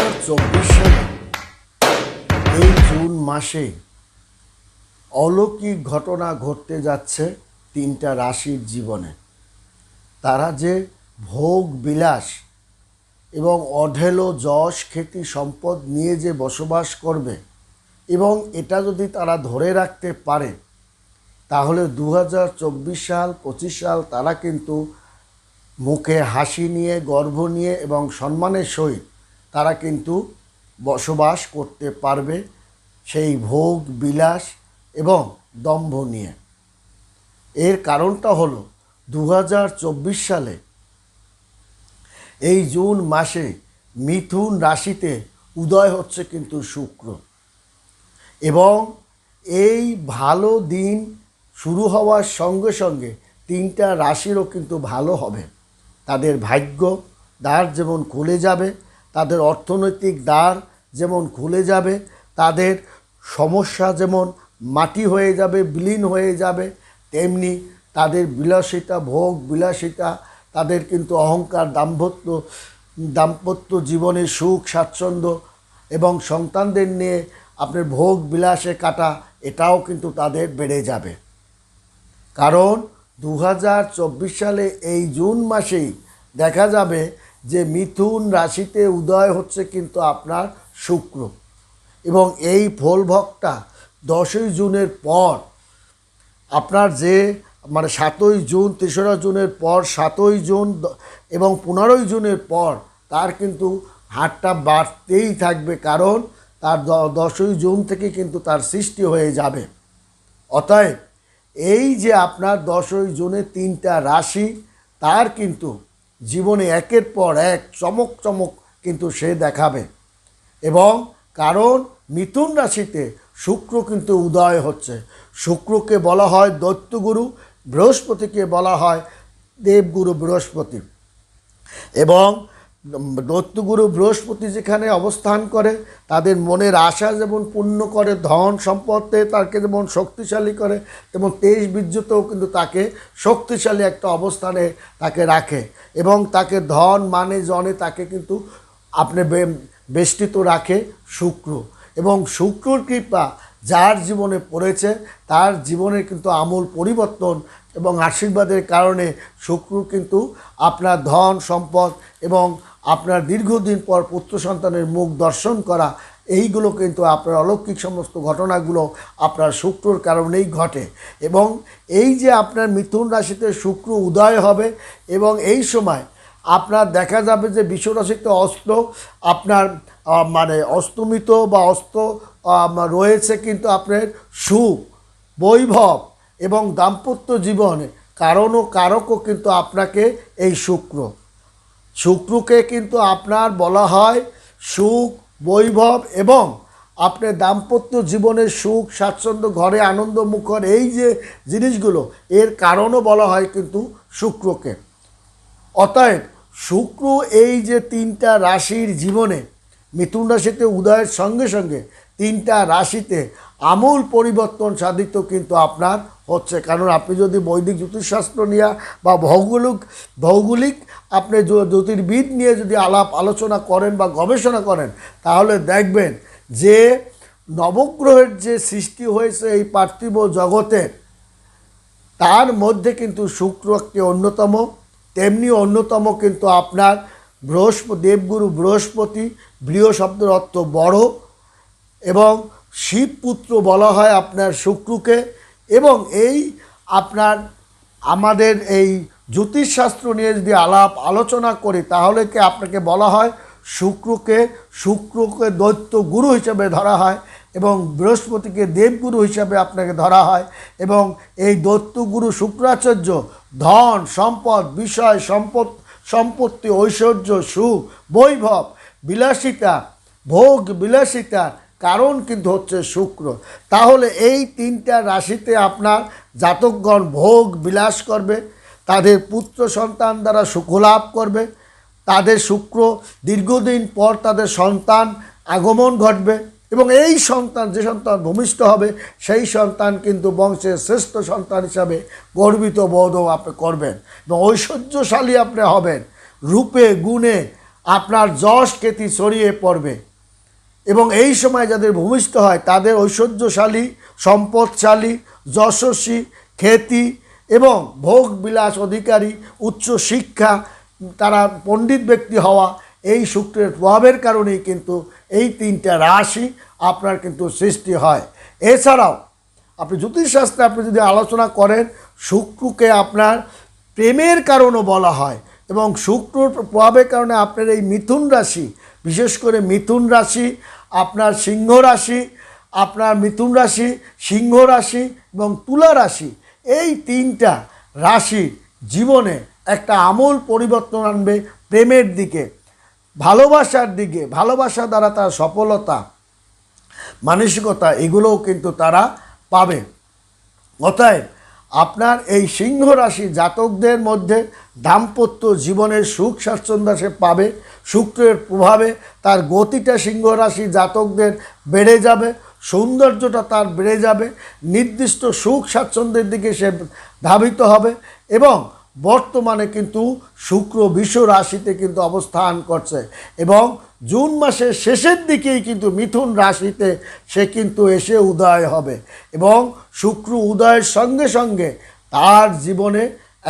2024 সালে এই জুন মাসে অলৌকিক ঘটনা ঘটতে যাচ্ছে তিনটা রাশির জীবনে। তারা যে ভোগ বিলাস এবং অঢেল যশ খ্যাতি সম্পদ নিয়ে যে বসবাস করবে এবং এটা যদি তারা ধরে রাখতে পারে তাহলে 2024 সাল 25 সাল তারা কিন্তু মুখে হাসি নিয়ে গর্ব নিয়ে এবং সম্মানের সহিত তারা কিন্তু বসবাস করতে পারবে সেই ভোগ বিলাস এবং দম্ভ নিয়ে। এর কারণটা হলো 2024 সালে এই জুন মাসে মিথুন রাশিতে উদয় হচ্ছে কিন্তু শুক্র, এবং এই ভালো দিন শুরু হওয়ার সঙ্গে সঙ্গে তিনটা রাশিরও কিন্তু ভালো হবে। তাদের ভাগ্য দ্বার যেমন খুলে যাবে, তাদের অর্থনৈতিক দ্বার যেমন খুলে যাবে, তাদের সমস্যা যেমন মাটি হয়ে যাবে, বিলীন হয়ে যাবে, তেমনি তাদের বিলাসিতা ভোগ বিলাসিতা, তাদের কিন্তু অহংকার দাম্পত্য জীবনের সুখ স্বাচ্ছন্দ্য এবং সন্তানদের নিয়ে আপনার ভোগ বিলাসে কাটা এটাও কিন্তু তাদের বেড়ে যাবে। কারণ 2024 সালে এই জুন মাসেই দেখা যাবে যে মিথুন রাশিতে উদয় হচ্ছে কিন্তু আপনার শুক্র, এবং এই ফলভোগটা 10ই জুনের পর আপনার যে 7ই জুন 3রা জুনের পর 7ই জুন এবং 15ই জুনের পর তার কিন্তু হারটা বাড়তেই থাকবে, কারণ তার 10ই জুন থেকে কিন্তু তার সৃষ্টি হয়ে যাবে। অতএব এই যে আপনার 10ই জুনে তিনটা রাশি তার কিন্তু জীবনে একের পর এক চমক কিন্তু সে দেখাবে, এবং কারণ মিথুন রাশিতে শুক্র কিন্তু উদয় হচ্ছে। শুক্রকে বলা হয় দৈত্যগুরু, বৃহস্পতিকে বলা হয় দেবগুরু বৃহস্পতি, এবং দৈত্যগুরু বৃহস্পতি যেখানে অবস্থান করে তাদের মনের আশা যেমন পূর্ণ করে, ধন সম্পদে তাকে যেমন শক্তিশালী করে, তেমন তেজ বীর্যতেও কিন্তু তাকে শক্তিশালী একটা অবস্থানে তাকে রাখে, এবং তাকে ধন মানে জনে তাকে কিন্তু আপনি বেষ্টিত রাখে শুক্র। এবং শুক্রর কৃপা যার জীবনে পড়েছে তার জীবনে কিন্তু আমূল পরিবর্তন এবং আশীর্বাদের কারণে শুক্র কিন্তু আপনার ধন সম্পদ এবং আপনার দীর্ঘদিন পর পুত্র সন্তানের মুখ দর্শন করা, এইগুলো কিন্তু আপনার অলৌকিক সমস্ত ঘটনাগুলো আপনার শুক্রর কারণেই ঘটে। এবং এই যে আপনার মিথুন রাশিতে শুক্র উদয় হবে এবং এই সময় আপনার দেখা যাবে যে বিশ্বরাশিতে অস্ত আপনার অস্তমিত বা অস্ত রয়েছে, কিন্তু আপনার সুখ বৈভব এবং দাম্পত্য জীবনে কারকও কিন্তু আপনাকে এই শুক্রকে কিন্তু আপনার বলা হয় সুখ বৈভব এবং আপনার দাম্পত্য জীবনের সুখ স্বাচ্ছন্দ্য ঘরে আনন্দ মুখর এই যে জিনিসগুলো এর কারণও বলা হয় কিন্তু শুক্রকে। অতএব শুক্র এই যে তিনটা রাশির জীবনে মিথুন রাশিতে উদয়ের সঙ্গে সঙ্গে তিনটা রাশিতে আমূল পরিবর্তন সাধিত কিন্তু আপনার হচ্ছে। কারণ আপনি যদি বৈদিক জ্যোতিষশাস্ত্র নিয়ে বা ভৌগোলিক আপনি জ্যোতির্বিদ নিয়ে যদি আলাপ আলোচনা করেন বা গবেষণা করেন তাহলে দেখবেন যে নবগ্রহের যে সৃষ্টি হয়েছে এই পার্থিব জগতে তার মধ্যে কিন্তু শুক্র একটি অন্যতম, তেমনি অন্যতম কিন্তু আপনার দেবগুরু বৃহস্পতি, বৃহ শব্দের অর্থ বড়, এবং শিবপুত্র বলা হয় আপনার শুক্রকে। এবং এই আপনার আমাদের এই জ্যোতিষশাস্ত্র নিয়ে যদি আলাপ আলোচনা করি তাহলে কি আপনাকে বলা হয় শুক্রকে দৈত্য গুরু হিসেবে ধরা হয় এবং বৃহস্পতিকে দেবগুরু হিসাবে আপনাকে ধরা হয়। এবং এই দৈত্যগুরু শুক্রাচার্য ধন সম্পদ বিষয় সম্পত্তি ঐশ্বর্য সুখ বৈভব বিলাসিতা ভোগ বিলাসিতার কারণ কিন্তু হচ্ছে শুক্র। তাহলে এই তিনটা রাশিতে আপনার জাতকগণ ভোগ বিলাস করবে, তাদের পুত্র সন্তান দ্বারা সুখলাভ করবে, তাদের শুক্র দীর্ঘদিন পর তাদের সন্তান আগমন ঘটবে, এবং এই সন্তান যে সন্তান ভূমিষ্ঠ হবে সেই সন্তান কিন্তু বংশের শ্রেষ্ঠ সন্তান হিসাবে গর্বিত বোধও আপনি করবেন এবং ঐশ্বর্যশালী আপনি হবেন। রূপে গুণে আপনার যশ খ্যাতি ছড়িয়ে পড়বে। এবং এই সময় যাদের ভূমিষ্ঠ হয় তাদের ঐশ্বর্যশালী, সম্পদশালী, যশস্বী, খ্যাতি এবং ভোগ বিলাস অধিকারী, উচ্চ শিক্ষা, তারা পণ্ডিত ব্যক্তি হওয়া, এই শুক্রের প্রভাবের কারণেই কিন্তু এই তিনটা রাশি আপনার কিন্তু সৃষ্টি হয়। এছাড়াও আপনি জ্যোতিষশাস্ত্রে আপনি যদি আলোচনা করেন, শুক্রকে আপনার প্রেমের কারণও বলা হয়। এবং শুক্রর প্রভাবের কারণে আপনার এই মিথুন রাশি, বিশেষ করে মিথুন রাশি, আপনার সিংহ রাশি, আপনার মিথুন রাশি, সিংহ রাশি এবং তুলা রাশি, এই তিনটা রাশির জীবনে একটা আমূল পরিবর্তন আনবে প্রেমের দিকে, ভালোবাসার দিকে। ভালোবাসা দ্বারা তার সফলতা, মানসিকতা, এগুলোও কিন্তু তারা পাবে। অতএব আপনার এই সিংহ রাশি জাতকদের মধ্যে দাম্পত্য জীবনের সুখ স্বাচ্ছন্দ্য সে পাবে। শুক্রের প্রভাবে তার গতিটা সিংহ রাশি জাতকদের বেড়ে যাবে, সৌন্দর্যটা তার বেড়ে যাবে, নির্দিষ্ট সুখ স্বাচ্ছন্দ্যের দিকে সে ধাবিত হবে। এবং বর্তমানে কিন্তু শুক্র বৃষ রাশিতে কিন্তু অবস্থান করছে এবং জুন মাসের শেষের দিকেই কিন্তু মিথুন রাশিতে সে কিন্তু এসে উদয় হবে। এবং শুক্র উদয়ের সঙ্গে সঙ্গে তার জীবনে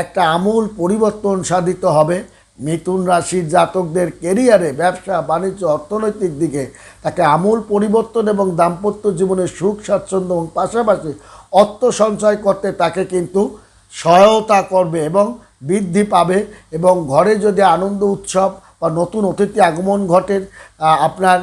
একটা আমূল পরিবর্তন সাধিত হবে। মিথুন রাশির জাতকদের কেরিয়ারে, ব্যবসা বাণিজ্য, অর্থনৈতিক দিকে তাকে আমূল পরিবর্তন এবং দাম্পত্য জীবনে সুখ স্বাচ্ছন্দ্য এবং পাশাপাশি অর্থ সঞ্চয় করতে তাকে কিন্তু সহায়তা করবে এবং বৃদ্ধি পাবে। এবং ঘরে যদি আনন্দ উৎসব বা নতুন অতিথি আগমন ঘটে, আপনার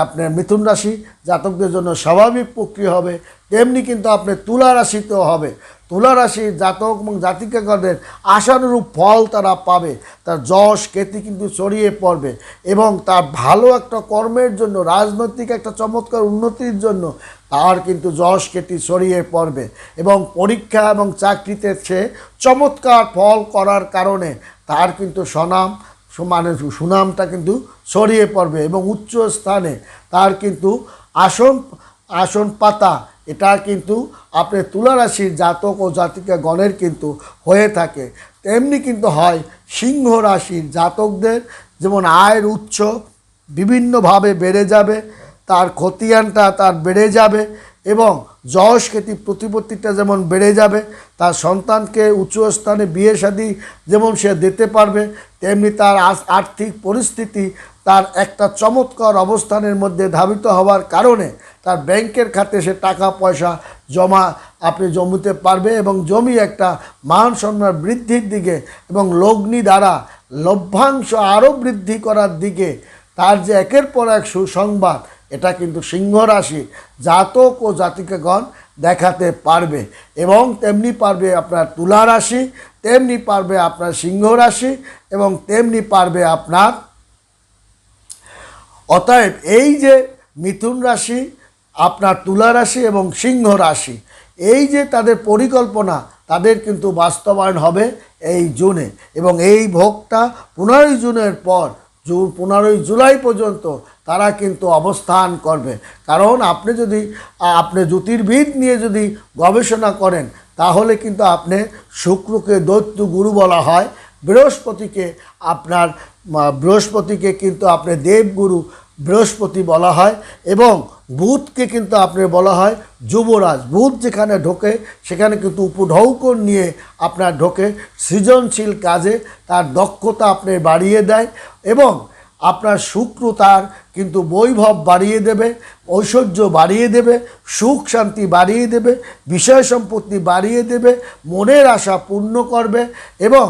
আপনার মিথুন রাশি জাতকদের জন্য স্বাভাবিক প্রক্রিয়া হবে। তেমনি কিন্তু আপনার তুলা রাশিতেও হবে। তুলা রাশির জাতক এবং জাতিকাগণের আশানুরূপ ফল তারা পাবে। তার যশ খ্যাতি কিন্তু ছড়িয়ে পড়বে এবং তার ভালো একটা কর্মের জন্য, রাজনৈতিক একটা চমৎকার উন্নতির জন্য তার কিন্তু যশ খ্যাতি ছড়িয়ে পড়বে। এবং পরীক্ষা এবং চাকরিতে সে চমৎকার ফল করার কারণে তার কিন্তু সুনামটা কিন্তু ছড়িয়ে পড়বে এবং উচ্চ স্থানে তার কিন্তু আসন পাতা, এটা কিন্তু আপনার তুলা রাশির জাতক ও জাতিকা গণের কিন্তু হয়ে থাকে। তেমনি কিন্তু হয় সিংহ রাশির জাতকদের, যেমন আয়ের উৎস বিভিন্নভাবে বেড়ে যাবে, তার খতিয়ানটা তার বেড়ে যাবে এবং যশ খ্যাতি প্রতিপত্তিটা যেমন বেড়ে যাবে, তার সন্তানকে উচ্চ স্থানে বিয়ে শাদী যেমন সে দিতে পারবে, তেমনি তার আর্থিক পরিস্থিতি তার একটা চমৎকার অবস্থানের মধ্যে ধাবিত হওয়ার কারণে তার ব্যাংকের খাতে সে টাকা পয়সা জমিতে পারবে এবং জমি একটা মান সম্মান বৃদ্ধির দিকে এবং লগ্নি দ্বারা লভ্যাংশ আরও বৃদ্ধি করার দিকে তার যে একের পর এক সুসংবাদ, এটা কিন্তু সিংহ রাশি জাতক ও জাতিকাগণ দেখাতে পারবে। এবং তেমনি পারবে আপনার তুলা রাশি, তেমনি পারবে আপনার সিংহ রাশি এবং তেমনি পারবে আপনার। অতএব এই যে মিথুন রাশি, আপনার তুলা রাশি এবং সিংহ রাশি, এই যে তাদের পরিকল্পনা, তাদের কিন্তু বাস্তবায়ন হবে এই জুনে। এবং এই ভোগটা 15 জুনের পর 15 জুলাই পর্যন্ত তারা কিন্তু অবস্থান করবে। কারণ আপনি যদি জ্যোতির্বিদ নিয়ে যদি গবেষণা করেন, তাহলে কিন্তু আপনি শুক্রকে দৈত্য গুরু বলা হয়, বৃহস্পতিকে কিন্তু আপনি দেবগুরু বৃহস্পতি বলা হয় এবং বুধকে কিন্তু আপনার বলা হয় যুবরাজ। বুধ যেখানে ঢোকে সেখানে কিন্তু উপঢৌকন নিয়ে আপনার ঢোকে, সৃজনশীল কাজে তার দক্ষতা আপনি বাড়িয়ে দেয় এবং আপনার শুক্র তার কিন্তু বৈভব বাড়িয়ে দেবে, ঐশ্বর্য বাড়িয়ে দেবে, সুখ শান্তি বাড়িয়ে দেবে, বিষয় সম্পত্তি বাড়িয়ে দেবে, মনের আশা পূর্ণ করবে এবং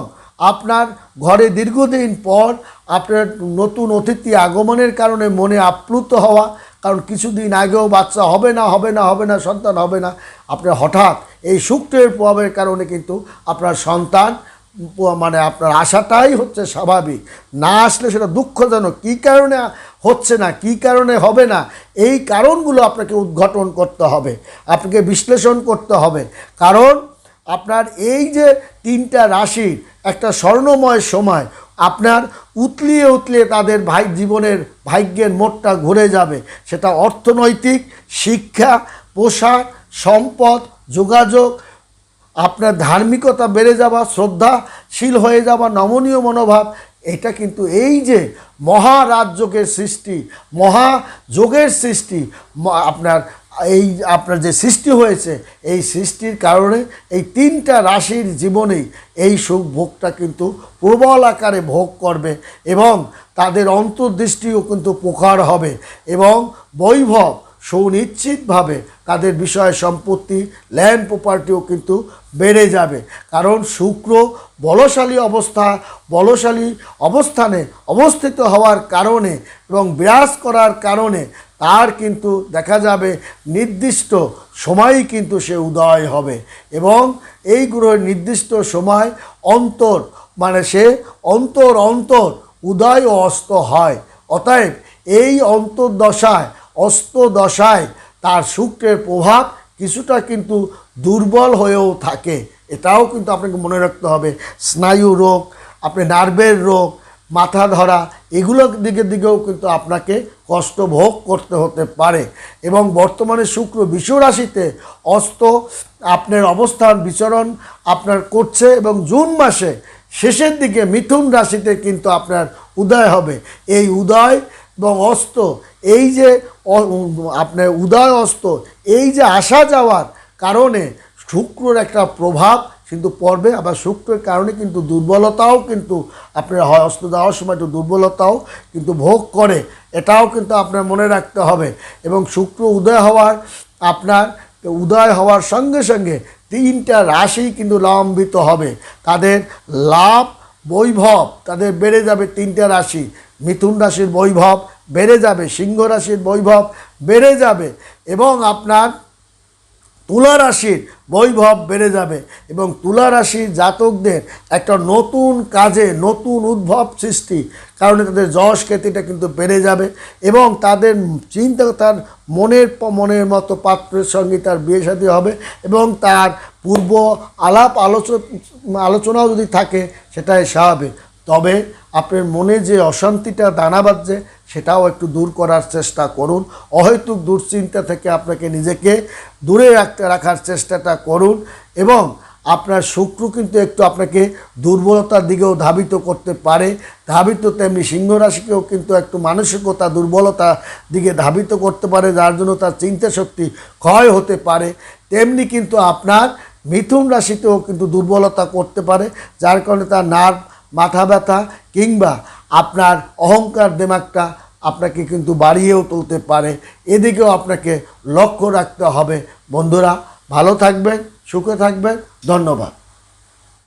আপনার ঘরে দীর্ঘদিন পর আপনার নতুন অতিথি আগমনের কারণে মনে আপ্লুত হওয়া, কারণ কিছুদিন আগেও বাচ্চা হবে না, সন্তান হবে না, আপনার হঠাৎ এই শুক্রের প্রভাবের কারণে কিন্তু আপনার সন্তান আপনার আশাটাই হচ্ছে স্বাভাবিক, না আসলে সেটা দুঃখজনক। কী কারণে হচ্ছে না, কী কারণে হবে না, এই কারণগুলো আপনাকে উদ্ঘাটন করতে হবে, আপনাকে বিশ্লেষণ করতে হবে। কারণ আপনার এই যে 3টা রাশির একটা স্বর্ণময় সময়, আপনার উতলিয়ে তাদের জীবনের ভাগ্যের মোড়টা ঘুরে যাবে। সেটা অর্থনৈতিক, শিক্ষা, পোশাক, সম্পদ, যোগাযোগ, আপনার ধার্মিকতা বেড়ে যাওয়া, শ্রদ্ধাশীল হয়ে যাওয়া, নমনীয় মনোভাব, এটা কিন্তু এই যে মহারাজযোগের সৃষ্টি, মহাযোগের সৃষ্টি, আপনার যে সৃষ্টি হয়েছে, এই সৃষ্টির কারণে এই 3টা রাশির জীবনেই এই সুখ ভোগটা কিন্তু প্রবল আকারে ভোগ করবে এবং তাদের অন্তর্দৃষ্টিও কিন্তু প্রখর হবে এবং বৈভব সুনিশ্চিতভাবে তাদের বিষয় সম্পত্তি, ল্যান্ড প্রপার্টিও কিন্তু বেড়ে যাবে। কারণ শুক্র বলশালী অবস্থানে অবস্থিত হওয়ার কারণে এবং বিরাজ করার কারণে তার কিন্তু দেখা যাবে নির্দিষ্ট সময়ই কিন্তু সে উদয় হবে এবং এই গ্রহের নির্দিষ্ট সময় সে অন্তর উদয় ও অস্ত হয়। অতএব এই অন্তর্দশায় অস্তদশায় তার শুক্রের প্রভাব কিছুটা কিন্তু দুর্বল হয়েও থাকে। এটাও কিন্তু আপনাকে মনে রাখতে হবে। স্নায়ু রোগ, নার্ভের রোগ, মাথা ধরা, এগুলোর দিকেও কিন্তু আপনাকে কষ্ট ভোগ করতে হতে পারে। এবং বর্তমানে শুক্র বৃষ রাশিতে আপনার অবস্থান বিচরণ করছে এবং জুন মাসে শেষের দিকে মিথুন রাশিতে কিন্তু আপনার উদয় হবে। এই উদয় এবং অস্ত, এই যে আপনার উদয় অস্ত, এই যে আসা যাওয়ার কারণে শুক্রর একটা প্রভাব কিন্তু পড়বে। আবার শুক্রের কারণে কিন্তু দুর্বলতাও কিন্তু আপনার হয়, অস্ত যাওয়ার সময় একটু দুর্বলতাও কিন্তু ভোগ করে, এটাও কিন্তু আপনার মনে রাখতে হবে। এবং শুক্র উদয় হওয়ার সঙ্গে সঙ্গে 3টা রাশি কিন্তু লাভান্বিত হবে। তাদের লাভ বৈভব তাদের বেড়ে যাবে। 3টা রাশি, মিথুন রাশির বৈভব বেড়ে যাবে, সিংহ রাশির বৈভব বেড়ে যাবে এবং আপনার তুলা রাশির বৈভব বেড়ে যাবে এবং তুলা রাশির জাতকদের একটা নতুন কাজে নতুন উদ্ভব সৃষ্টি কারণে তাদের যশ খ্যাতিটা কিন্তু বেড়ে যাবে এবং তাদের তার মনের মতো পাত্রের সঙ্গে তার বিয়ে শাদী হবে এবং তার পূর্ব আলোচনাও যদি থাকে সেটাই স্বাভাবিক। তবে আপনার মনে যে অশান্তিটা দানা বাঁধছে সেটাও একটু দূর করার চেষ্টা করুন। অহেতুক দুশ্চিন্তা থেকে আপনাকে নিজেকে দূরে রাখার চেষ্টাটা করুন এবং আপনার শুক্র কিন্তু একটু আপনাকে দুর্বলতার দিকেও ধাবিত করতে পারে। তেমনি সিংহ রাশিকেও কিন্তু একটু মানসিকতা দুর্বলতার দিকে ধাবিত করতে পারে, যার জন্য তার চিন্তা শক্তি ক্ষয় হতে পারে। তেমনি কিন্তু আপনার মিথুন রাশিতেও কিন্তু দুর্বলতা করতে পারে, যার কারণে তার নার্ভ, মাথা ব্যথা কিংবা আপনার অহংকার দিমাগটা আপনাকে কিন্তু বাড়িয়েও তুলতে পারে। এদিকেও আপনাকে লক্ষ্য রাখতে হবে। বন্ধুরা, ভালো থাকবেন, সুখে থাকবেন। ধন্যবাদ।